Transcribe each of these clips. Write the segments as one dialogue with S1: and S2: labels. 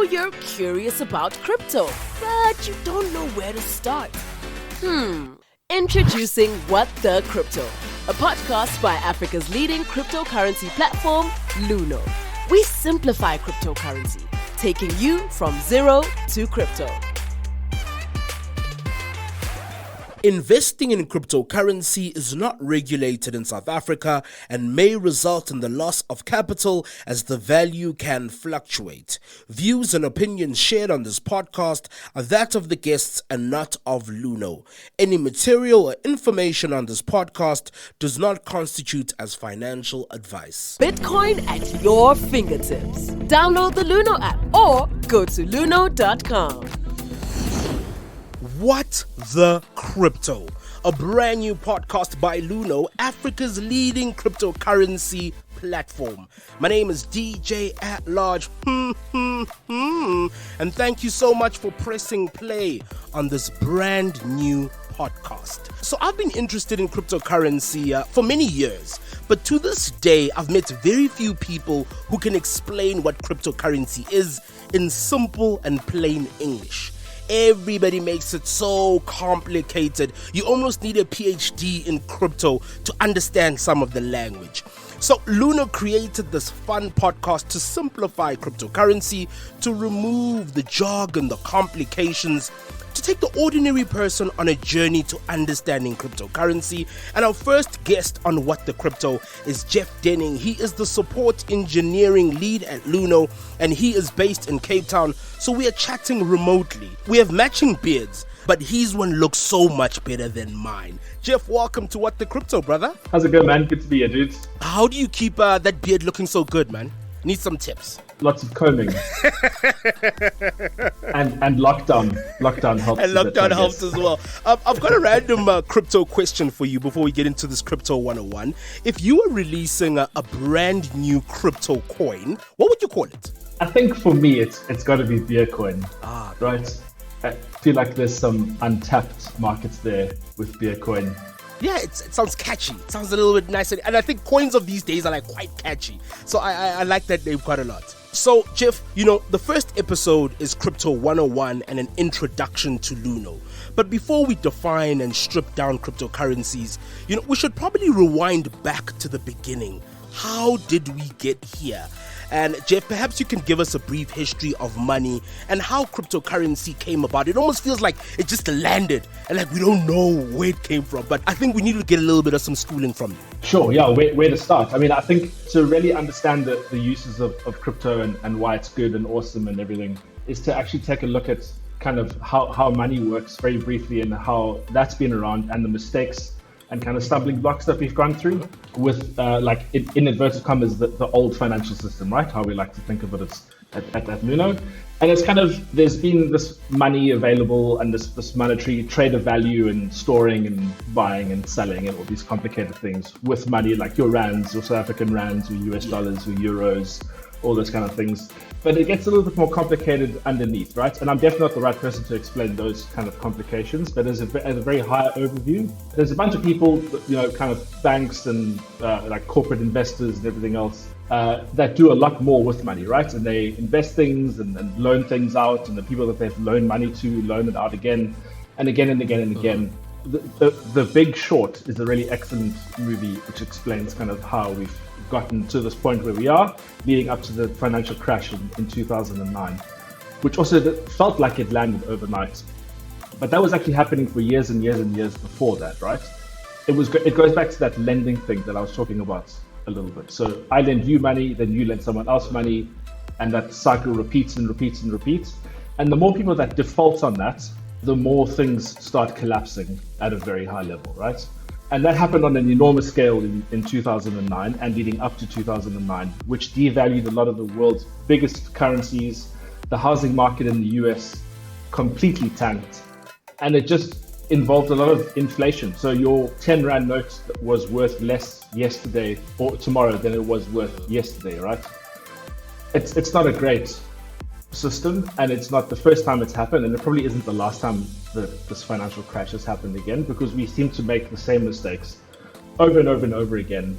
S1: you're curious about crypto, but you don't know where to start. Introducing What the Crypto, a podcast by Africa's leading cryptocurrency platform, Luno. We simplify cryptocurrency, taking you from zero to crypto.
S2: Investing in cryptocurrency is not regulated in South Africa and may result in the loss of capital as the value can fluctuate. Views and opinions shared on this podcast are that of the guests and not of Luno. Any material or information on this podcast does not constitute as financial advice.
S1: Bitcoin at your fingertips. Download the Luno app or go to luno.com.
S2: What the Crypto, a brand new podcast by Luno, Africa's leading cryptocurrency platform. My name is DJ at Large, and thank you so much for pressing play on this brand new podcast. So I've been interested in cryptocurrency for many years, but to this day I've met very few people who can explain what cryptocurrency is in simple and plain English. Everybody makes it so complicated. You almost need a PhD in crypto to understand some of the language. So Luno created this fun podcast to simplify cryptocurrency, to remove the jargon, the complications, to take the ordinary person on a journey to understanding cryptocurrency. And our first guest on What the Crypto is Jeff Denning. He is the support engineering lead at Luno, and he is based in Cape Town. So we are chatting remotely. We have matching beards, but his one looks so much better than mine. Jeff, welcome to What the Crypto, brother.
S3: How's it going, man? Good to be here, dude.
S2: How do you keep that beard looking so good, man? Need some tips.
S3: Lots of combing. and lockdown. Lockdown helps.
S2: And lockdown helps as well. I've got a random crypto question for you before we get into this Crypto 101. If you were releasing a brand new crypto coin, what would you call it?
S3: I think for me, it's got to be Beercoin. Right? I feel like there's some untapped markets there with Beercoin.
S2: Yeah, it sounds catchy. It sounds a little bit nice. And I think coins of these days are like quite catchy. So I like that name quite a lot. So, Jeff, the first episode is Crypto 101 and an introduction to Luno. But before we define and strip down cryptocurrencies, we should probably rewind back to the beginning. How did we get here? And Jeff, perhaps you can give us a brief history of money and how cryptocurrency came about. It almost feels like it just landed and like we don't know where it came from. But I think we need to get a little bit of some schooling from you.
S3: Sure, yeah, where to start? I mean, I think to really understand the uses of crypto and why it's good and awesome and everything is to actually take a look at kind of how money works very briefly and how that's been around and the mistakes and kind of stumbling blocks that we've gone through with, in inverted commas, the old financial system, right? How we like to think of it at Luno. And it's kind of, there's been this money available and this monetary trade of value and storing and buying and selling and all these complicated things with money like your rands, your South African rands, your US dollars, your euros, all those kind of things. But it gets a little bit more complicated underneath, right? And I'm definitely not the right person to explain those kind of complications, but as a very high overview, there's a bunch of people, kind of banks and like corporate investors and everything else that do a lot more with money, right? And they invest things and loan things out, and the people that they've loaned money to loan it out again and again and again and again. The Big Short is a really excellent movie which explains kind of how we've gotten to this point where we are, leading up to the financial crash in 2009, which also felt like it landed overnight. But that was actually happening for years and years and years before that, right? It goes back to that lending thing that I was talking about a little bit. So I lend you money, then you lend someone else money, and that cycle repeats and repeats and repeats. And the more people that default on that, the more things start collapsing at a very high level, right? And that happened on an enormous scale in 2009 and leading up to 2009, which devalued a lot of the world's biggest currencies. The housing market in the US completely tanked. And it just involved a lot of inflation. So your 10 Rand note was worth less yesterday or tomorrow than it was worth yesterday, right? It's not a great system, and it's not the first time it's happened, and it probably isn't the last time that this financial crash has happened again, because we seem to make the same mistakes over and over and over again.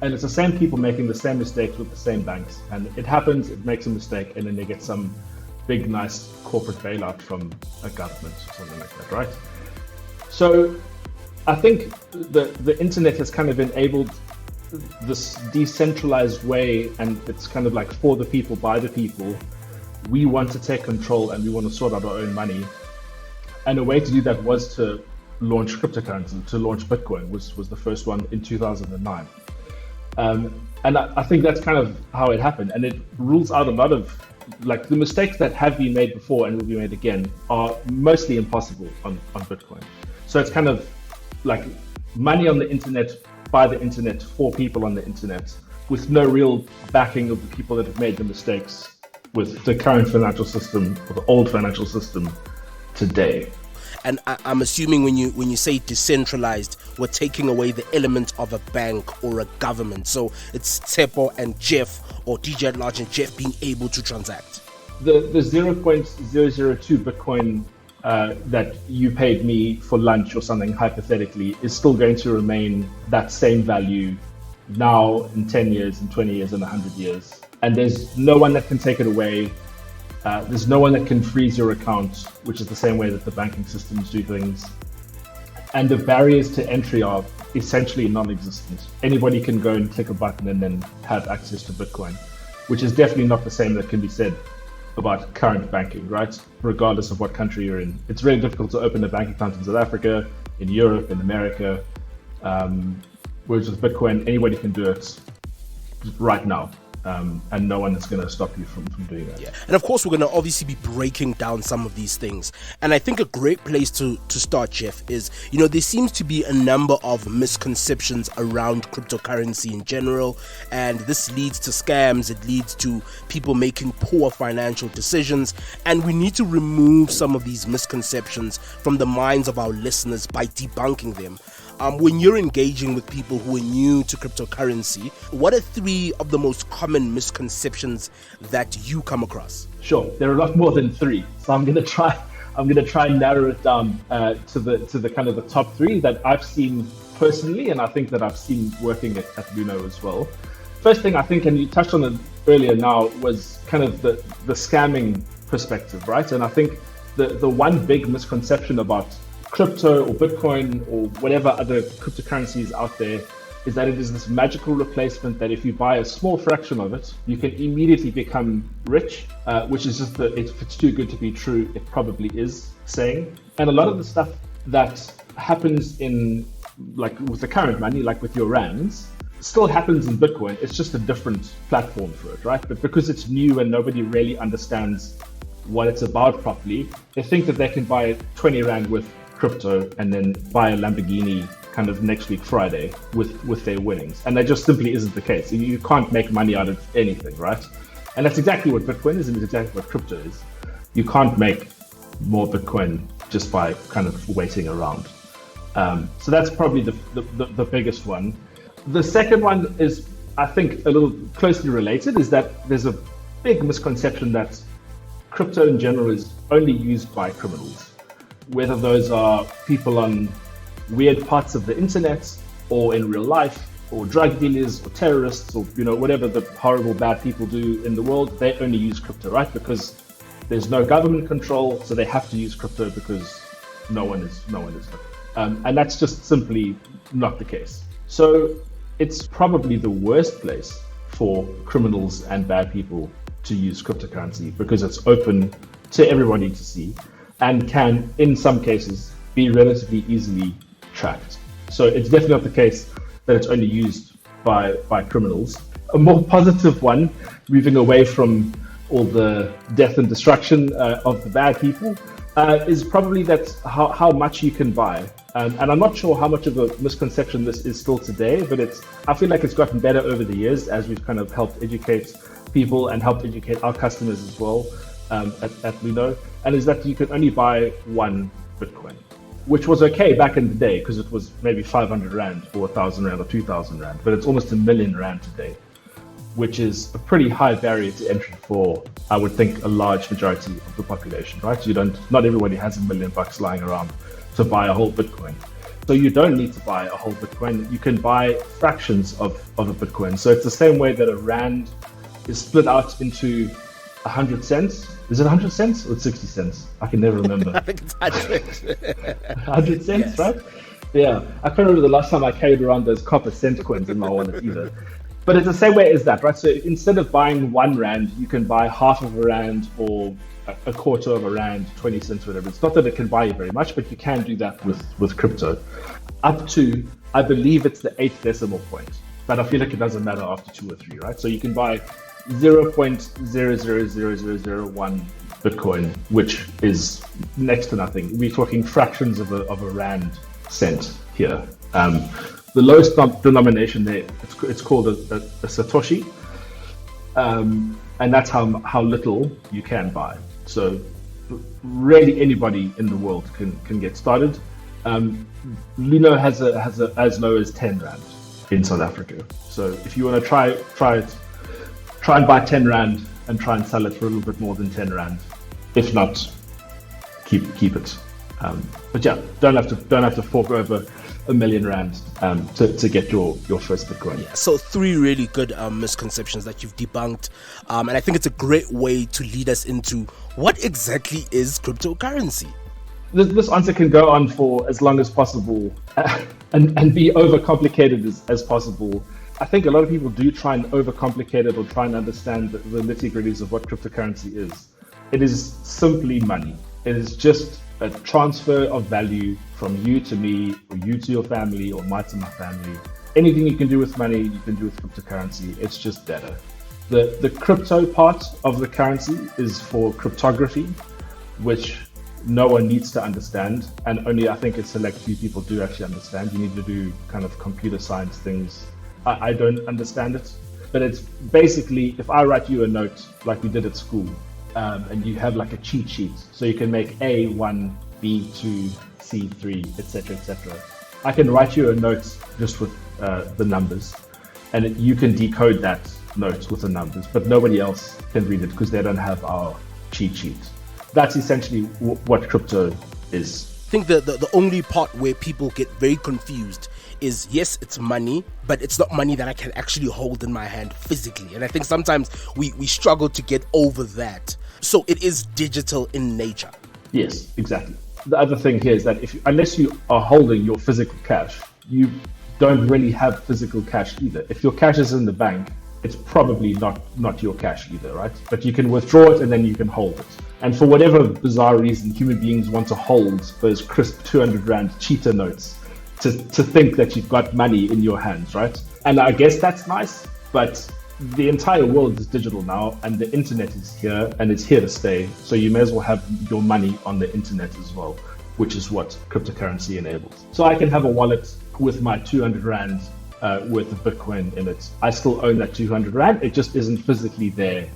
S3: And it's the same people making the same mistakes with the same banks. And it happens, it makes a mistake, and then they get some big, nice corporate bailout from a government or something like that, right? So I think the internet has kind of enabled this decentralized way, and it's kind of like for the people, by the people. We want to take control and we want to sort out our own money. And a way to do that was to launch cryptocurrency, to launch Bitcoin, which was the first one in 2009. And I think that's kind of how it happened. And it rules out a lot of, like, the mistakes that have been made before and will be made again are mostly impossible on Bitcoin. So it's kind of like money on the internet, by the internet, for people on the internet, with no real backing of the people that have made the mistakes with the current financial system or the old financial system today.
S2: And I'm assuming when you say decentralized, we're taking away the element of a bank or a government. So it's Tsepo and Jeff, or DJ at large and Jeff, being able to transact.
S3: The 0.002 Bitcoin that you paid me for lunch or something, hypothetically, is still going to remain that same value now, in 10 years, in 20 years, in 100 years. And there's no one that can take it away. There's no one that can freeze your account, which is the same way that the banking systems do things. And the barriers to entry are essentially non-existent. Anybody can go and click a button and then have access to Bitcoin, which is definitely not the same that can be said about current banking, right? Regardless of what country you're in. It's really difficult to open a bank account in South Africa, in Europe, in America. Whereas with Bitcoin, anybody can do it right now. And no one is going to stop you from doing that.
S2: Yeah. And of course, we're going to obviously be breaking down some of these things. And I think a great place to start, Jeff, is, there seems to be a number of misconceptions around cryptocurrency in general. And this leads to scams. It leads to people making poor financial decisions. And we need to remove some of these misconceptions from the minds of our listeners by debunking them. When you're engaging with people who are new to cryptocurrency, what are 3 of the most common misconceptions that you come across?
S3: Sure, there are a lot more than 3, so I'm going to try and narrow it down to the kind of the top 3 that I've seen personally, and I think that I've seen working at Luno as well. First thing I think, and you touched on it earlier now, was kind of the scamming perspective, right? And I think the one big misconception about crypto or Bitcoin or whatever other cryptocurrencies out there is that it is this magical replacement that if you buy a small fraction of it, you can immediately become rich, which is just if it's too good to be true, it probably is saying. And a lot of the stuff that happens in, like with the current money, like with your rands, still happens in Bitcoin. It's just a different platform for it, right? But because it's new and nobody really understands what it's about properly, they think that they can buy 20 Rand with crypto and then buy a Lamborghini kind of next week Friday with their winnings. And that just simply isn't the case. You can't make money out of anything, right? And that's exactly what Bitcoin is, and it's exactly what crypto is. You can't make more Bitcoin just by kind of waiting around. So that's probably the biggest one. The second one is, I think, a little closely related, is that there's a big misconception that crypto in general is only used by criminals. Whether those are people on weird parts of the internet or in real life, or drug dealers or terrorists, or whatever the horrible bad people do in the world, they only use crypto, right? Because there's no government control, so they have to use crypto because no one is looking. And that's just simply not the case. So it's probably the worst place for criminals and bad people to use cryptocurrency because it's open to everybody to see and can, in some cases, be relatively easily tracked. So it's definitely not the case that it's only used by criminals. A more positive one, moving away from all the death and destruction of the bad people, is probably that how much you can buy. And I'm not sure how much of a misconception this is still today, but I feel like it's gotten better over the years as we've kind of helped educate people and helped educate our customers as well at Luno. And is that you can only buy 1 Bitcoin, which was okay back in the day because it was maybe 500 Rand or 1,000 Rand or 2,000 Rand, but it's almost 1 million Rand today, which is a pretty high barrier to entry for, I would think, a large majority of the population, right? Not everybody has $1 million lying around to buy a whole Bitcoin. So you don't need to buy a whole Bitcoin. You can buy fractions of a Bitcoin. So it's the same way that a Rand is split out into 100 cents. Is it 100 cents or 60 cents? I can never remember.
S2: I think it's 100.
S3: 100 cents,
S2: Yes.
S3: right? Yeah, I can't remember the last time I carried around those copper cent coins in my wallet either. But it's the same way as that, right? So instead of buying 1 rand, you can buy half of a rand or a quarter of a rand, 20 cents, whatever. It's not that it can buy you very much, but you can do that with crypto. Up to, I believe it's the 8th decimal point, but I feel like it doesn't matter after 2 or 3, right? So you can buy 0.000001 Bitcoin, which is next to nothing. We're talking fractions of a rand cent here. The lowest denomination there, it's called a Satoshi, and that's how little you can buy. So really anybody in the world can get started. Luno has as low as 10 rand in South Africa. So if you want to try and buy 10 rand and try and sell it for a little bit more than 10 rand. If not, keep it. But yeah, don't have to fork over R1 million to get your first Bitcoin.
S2: Yeah, so 3 really good misconceptions that you've debunked, and I think it's a great way to lead us into what exactly is cryptocurrency.
S3: This answer can go on for as long as possible and be overcomplicated as possible. I think a lot of people do try and overcomplicate it or try and understand the nitty-gritties of what cryptocurrency is. It is simply money. It is just a transfer of value from you to me, or you to your family, or my to my family. Anything you can do with money, you can do with cryptocurrency. It's just better. The crypto part of the currency is for cryptography, which no one needs to understand, and only I think a select few people do actually understand. You need to do kind of computer science things. I don't understand it, but it's basically, if I write you a note like we did at school, and you have like a cheat sheet, so you can make A1, B2, C3, etc., etc. I can write you a note just with the numbers, and you can decode that note with the numbers, but nobody else can read it because they don't have our cheat sheet. That's essentially what crypto is.
S2: I think the only part where people get very confused is, yes, it's money, but it's not money that I can actually hold in my hand physically. And I think sometimes we struggle to get over that. So it is digital in nature.
S3: Yes, exactly. The other thing here is that unless you are holding your physical cash, you don't really have physical cash either. If your cash is in the bank, it's probably not your cash either, right? But you can withdraw it and then you can hold it. And for whatever bizarre reason, human beings want to hold those crisp 200 Rand cheetah notes to think that you've got money in your hands, right? And I guess that's nice, but the entire world is digital now, and the internet is here, and it's here to stay. So you may as well have your money on the internet as well, which is what cryptocurrency enables. So I can have a wallet with my 200 Rand worth of Bitcoin in it. I still own that 200 Rand. It just isn't physically there,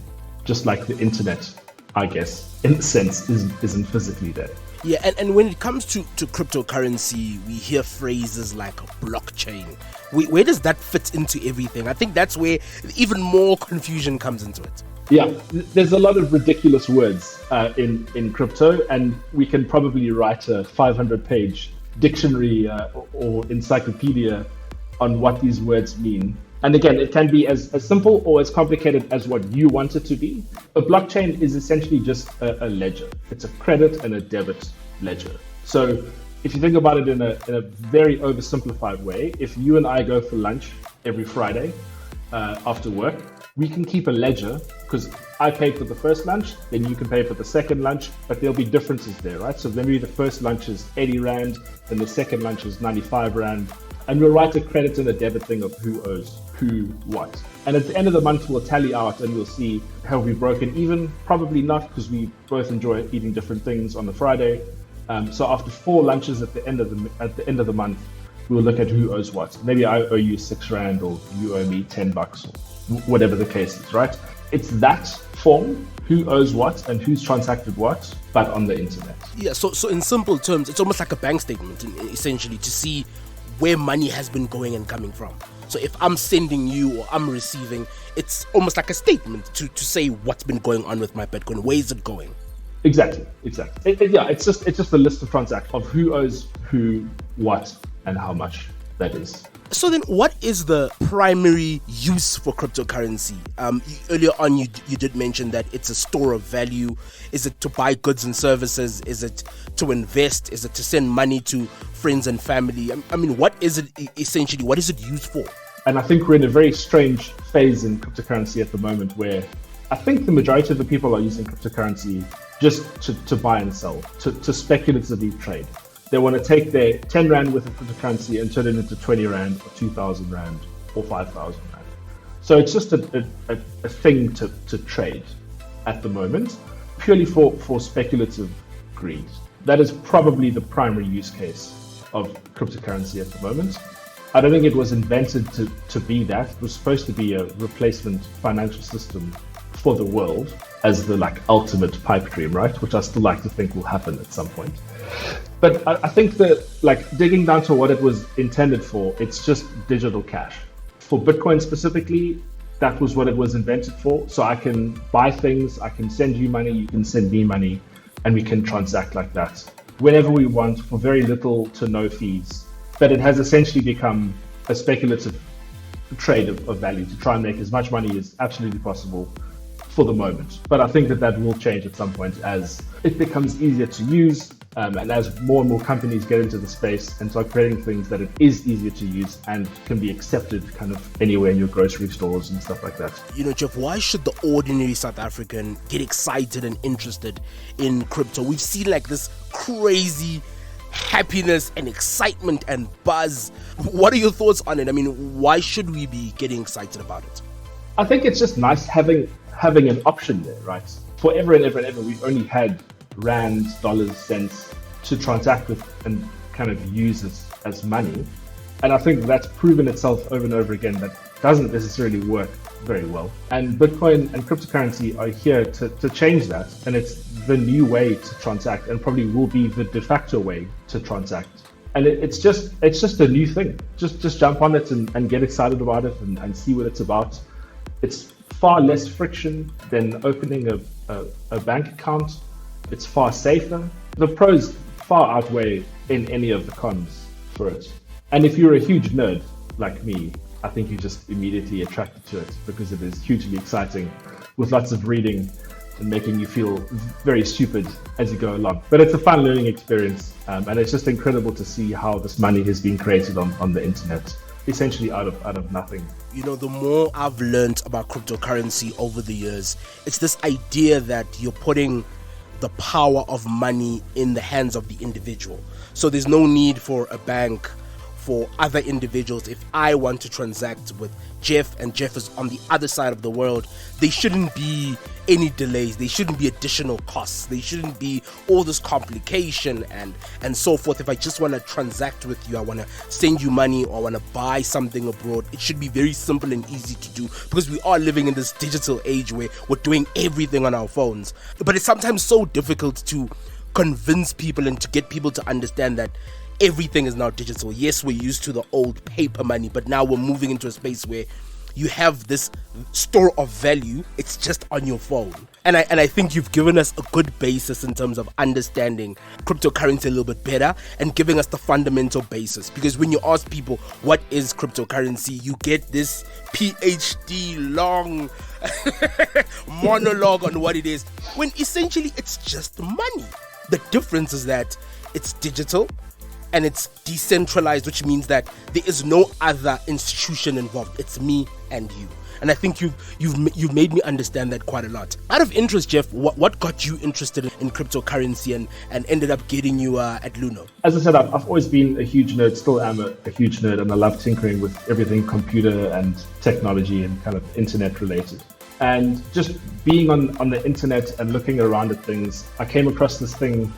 S3: just like the internet, I guess, in a sense, isn't physically there.
S2: Yeah, and when it comes to cryptocurrency, we hear phrases like blockchain. Where does that fit into everything? I think that's where even more confusion comes into it.
S3: Yeah, there's a lot of ridiculous words in crypto, and we can probably write a 500-page dictionary or encyclopedia on what these words mean. And again, it can be as simple or as complicated as what you want it to be. A blockchain is essentially just a ledger. It's a credit and a debit ledger. So if you think about it in a very oversimplified way, if you and I go for lunch every Friday after work, we can keep a ledger because I paid for the first lunch, then you can pay for the second lunch, but there'll be differences there, right? So maybe the first lunch is 80 Rand, then the second lunch is 95 Rand. And we'll write a credit and a debit thing of who owes who what. And at the end of the month, we'll tally out and we'll see, have we broken even? Probably not, because we both enjoy eating different things on the Friday. So after 4 lunches at the end of the month, we'll look at who owes what. Maybe I owe you 6 Rand or you owe me $10 or whatever the case is, right? It's that form, who owes what and who's transacted what, but on the internet.
S2: Yeah, so in simple terms, it's almost like a bank statement, essentially, to see where money has been going and coming from. So if I'm sending you or I'm receiving, it's almost like a statement to say what's been going on with my Bitcoin. Where is it going?
S3: Exactly. It's just a list of transactions of who owes who, what, and how much. that is.
S2: So then what is the primary use for cryptocurrency? Earlier on, you did mention that it's a store of value. Is it to buy goods and services? Is it to invest? Is it to send money to friends and family? I mean, what is it essentially? What is it used for?
S3: And I think we're in a very strange phase in cryptocurrency at the moment where I think the majority of the people are using cryptocurrency just to buy and sell, to speculatively trade. They want to take their 10 Rand worth of cryptocurrency and turn it into 20 Rand or 2,000 Rand or 5,000 Rand. So it's just a thing to trade at the moment, purely for speculative greed. That is probably the primary use case of cryptocurrency at the moment. I don't think it was invented to be that. It was supposed to be a replacement financial system for the world as the ultimate pipe dream, right? Which I still like to think will happen at some point. But I think that digging down to what it was intended for, it's just digital cash. For Bitcoin specifically, that was what it was invented for. So I can buy things, I can send you money, you can send me money, and we can transact like that whenever we want for very little to no fees. But it has essentially become a speculative trade of value to try and make as much money as absolutely possible for the moment. But I think that will change at some point as it becomes easier to use and as more and more companies get into the space and start creating things that it is easier to use and can be accepted kind of anywhere in your grocery stores and stuff like that.
S2: You know, Jeff, why should the ordinary South African get excited and interested in crypto? We've seen this crazy happiness and excitement and buzz. What are your thoughts on it? I mean, why should we be getting excited about it?
S3: I think it's just nice having an option there, right? Forever and ever and ever, we've only had rands, dollars, cents to transact with and kind of use as money. And I think that's proven itself over and over again that doesn't necessarily work very well. And Bitcoin and cryptocurrency are here to change that. And it's the new way to transact and probably will be the de facto way to transact. And it's just a new thing. Just jump on it and get excited about it and see what it's about. It's far less friction than opening a bank account. It's far safer. The pros far outweigh in any of the cons for it. And if you're a huge nerd like me, I think you're just immediately attracted to it because it is hugely exciting with lots of reading and making you feel very stupid as you go along. But it's a fun learning experience, and it's just incredible to see how this money has been created on the internet, essentially out of nothing.
S2: You know, the more I've learned about cryptocurrency over the years, it's this idea that you're putting the power of money in the hands of the individual. So there's no need for a bank, for other individuals. If I want to transact with Jeff and Jeff is on the other side of the world, there shouldn't be any delays. There shouldn't be additional costs. There shouldn't be all this complication and so forth. If I just want to transact with you, I want to send you money or I want to buy something abroad, it should be very simple and easy to do because we are living in this digital age where we're doing everything on our phones. But it's sometimes so difficult to convince people and to get people to understand that everything is now digital. Yes, we're used to the old paper money, but now we're moving into a space where you have this store of value. It's just on your phone. And I think you've given us a good basis in terms of understanding cryptocurrency a little bit better and giving us the fundamental basis. Because when you ask people, what is cryptocurrency? You get this PhD long monologue on what it is, when essentially it's just money. The difference is that it's digital and it's decentralized, which means that there is no other institution involved. It's me and you. And I think you've made me understand that quite a lot. Out of interest, Jeff, what got you interested in cryptocurrency and ended up getting you at Luno?
S3: As I said, I've always been a huge nerd, still am a huge nerd, and I love tinkering with everything computer and technology and kind of internet related. And just being on the internet and looking around at things, I came across this thing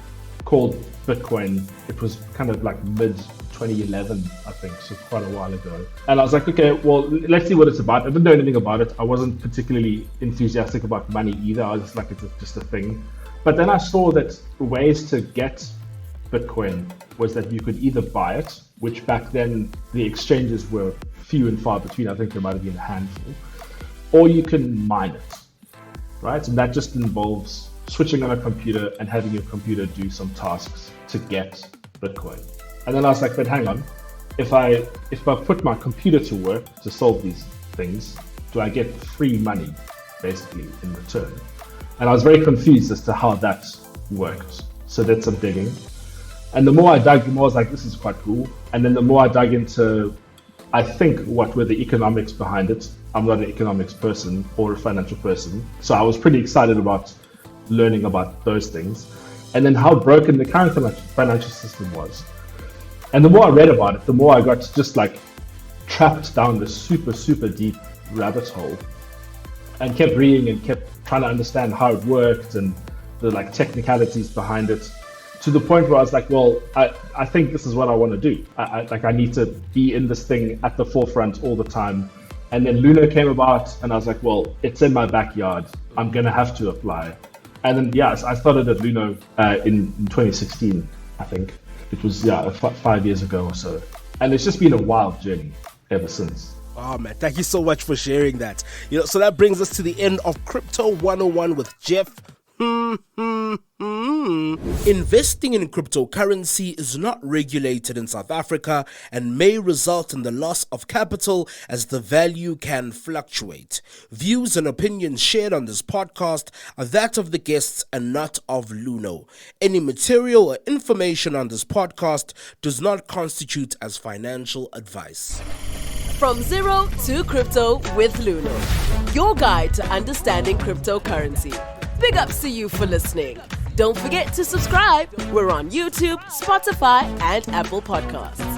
S3: called Bitcoin. It was kind of like mid 2011, I think, so quite a while ago. And I was like, okay, well, let's see what it's about. I didn't know anything about it. I wasn't particularly enthusiastic about money either. I was just like, it's just a thing. But then I saw that ways to get Bitcoin was that you could either buy it, which back then the exchanges were few and far between. I think there might have been a handful, or you can mine it, right? And that just involves switching on a computer and having your computer do some tasks to get Bitcoin. And then I was like, but hang on, if I put my computer to work to solve these things, do I get free money basically in return? And I was very confused as to how that worked. So did some digging. And the more I dug, the more I was like, this is quite cool. And then the more I dug into, I think, what were the economics behind it. I'm not an economics person or a financial person. So I was pretty excited about learning about those things. And then how broken the current financial system was. And the more I read about it, the more I got just like trapped down this super, super deep rabbit hole and kept reading and kept trying to understand how it worked and the like technicalities behind it, to the point where I was like, well, I think this is what I want to do. I need to be in this thing at the forefront all the time. And then Luno came about and I was like, well, it's in my backyard. I'm going to have to apply. And then, I started at Luno in 2016, I think. It was, 5 years ago or so. And it's just been a wild journey ever since.
S2: Oh man, thank you so much for sharing that. So that brings us to the end of Crypto 101 with Jeff. Investing in cryptocurrency is not regulated in South Africa and may result in the loss of capital as the value can fluctuate. Views and opinions shared on this podcast are that of the guests and not of Luno. Any material or information on this podcast does not constitute as financial advice.
S1: From zero to crypto with Luno, your guide to understanding cryptocurrency. Big ups to you for listening. Don't forget to subscribe. We're on YouTube, Spotify, and Apple Podcasts.